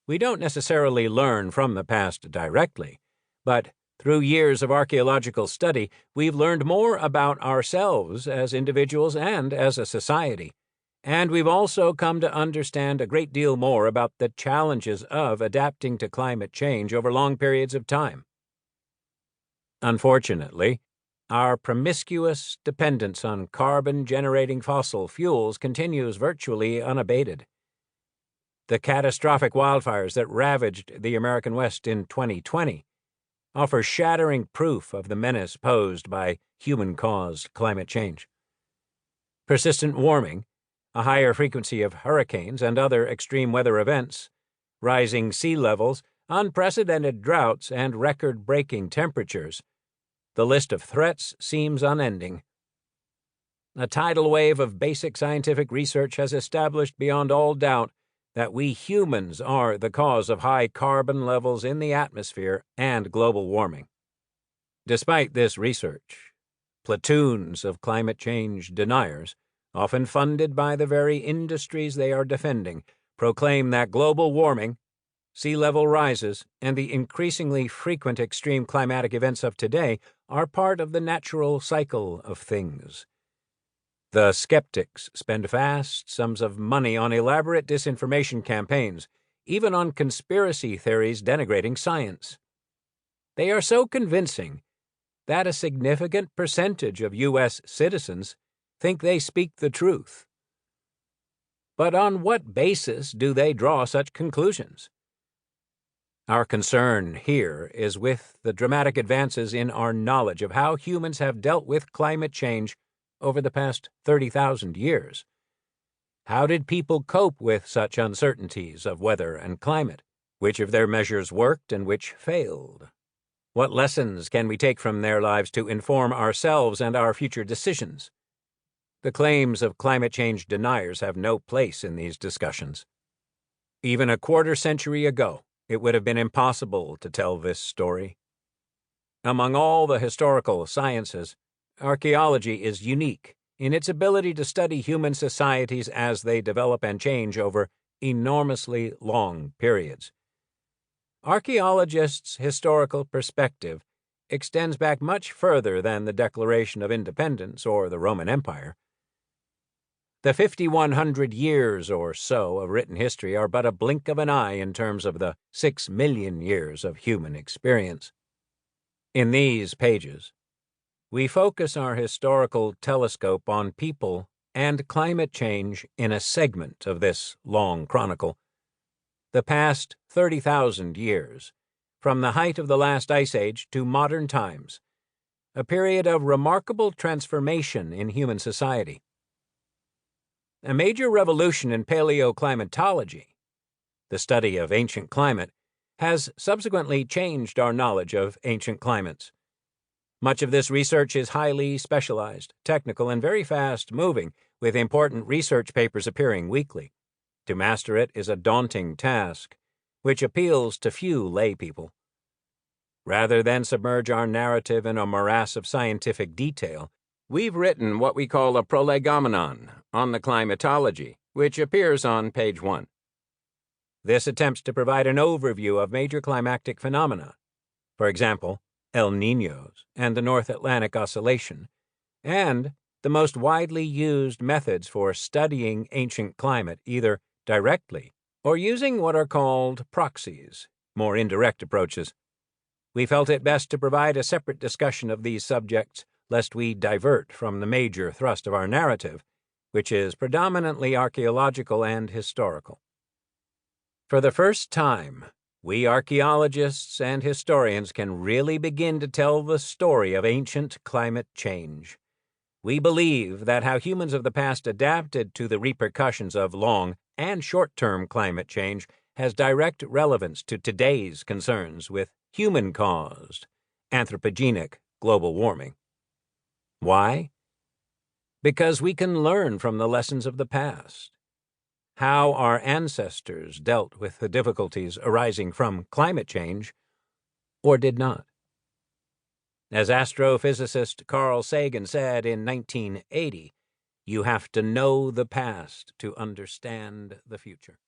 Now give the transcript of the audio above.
We don't necessarily learn from the past directly, but through years of archaeological study, we've learned more about ourselves as individuals and as a society. And we've also come to understand a great deal more about the challenges of adapting to climate change over long periods of time. Unfortunately, our promiscuous dependence on carbon-generating fossil fuels continues virtually unabated. The catastrophic wildfires that ravaged the American West in 2020 offer shattering proof of the menace posed by human-caused climate change. Persistent warming, a higher frequency of hurricanes and other extreme weather events, rising sea levels, unprecedented droughts, and record-breaking temperatures. The list of threats seems unending. A tidal wave of basic scientific research has established beyond all doubt that we humans are the cause of high carbon levels in the atmosphere and global warming. Despite this research, platoons of climate change deniers, often funded by the very industries they are defending, proclaim that global warming, sea level rises, and the increasingly frequent extreme climatic events of today are part of the natural cycle of things. The skeptics spend vast sums of money on elaborate disinformation campaigns, even on conspiracy theories denigrating science. They are so convincing that a significant percentage of U.S. citizens think they speak the truth. But on what basis do they draw such conclusions? Our concern here is with the dramatic advances in our knowledge of how humans have dealt with climate change over the past 30,000 years. How did people cope with such uncertainties of weather and climate? Which of their measures worked and which failed? What lessons can we take from their lives to inform ourselves and our future decisions? The claims of climate change deniers have no place in these discussions. Even a quarter century ago, it would have been impossible to tell this story. Among all the historical sciences, archaeology is unique in its ability to study human societies as they develop and change over enormously long periods. Archaeologists' historical perspective extends back much further than the Declaration of Independence or the Roman Empire. The 5,100 years or so of written history are but a blink of an eye in terms of the 6 million years of human experience. In these pages, we focus our historical telescope on people and climate change in a segment of this long chronicle. The past 30,000 years, from the height of the last ice age to modern times, a period of remarkable transformation in human society. A major revolution in paleoclimatology, the study of ancient climate, has subsequently changed our knowledge of ancient climates. Much of this research is highly specialized, technical, and very fast-moving, with important research papers appearing weekly. To master it is a daunting task, which appeals to few laypeople. Rather than submerge our narrative in a morass of scientific detail, we've written what we call a prolegomenon on the climatology, which appears on page 1. This attempts to provide an overview of major climatic phenomena, for example, El Niños and the North Atlantic Oscillation, and the most widely used methods for studying ancient climate either directly or using what are called proxies, more indirect approaches. We felt it best to provide a separate discussion of these subjects lest we divert from the major thrust of our narrative, which is predominantly archaeological and historical. For the first time, we archaeologists and historians can really begin to tell the story of ancient climate change. We believe that how humans of the past adapted to the repercussions of long and short-term climate change has direct relevance to today's concerns with human-caused, anthropogenic global warming. Why? Because we can learn from the lessons of the past. How our ancestors dealt with the difficulties arising from climate change, or did not. As astrophysicist Carl Sagan said in 1980, you have to know the past to understand the future.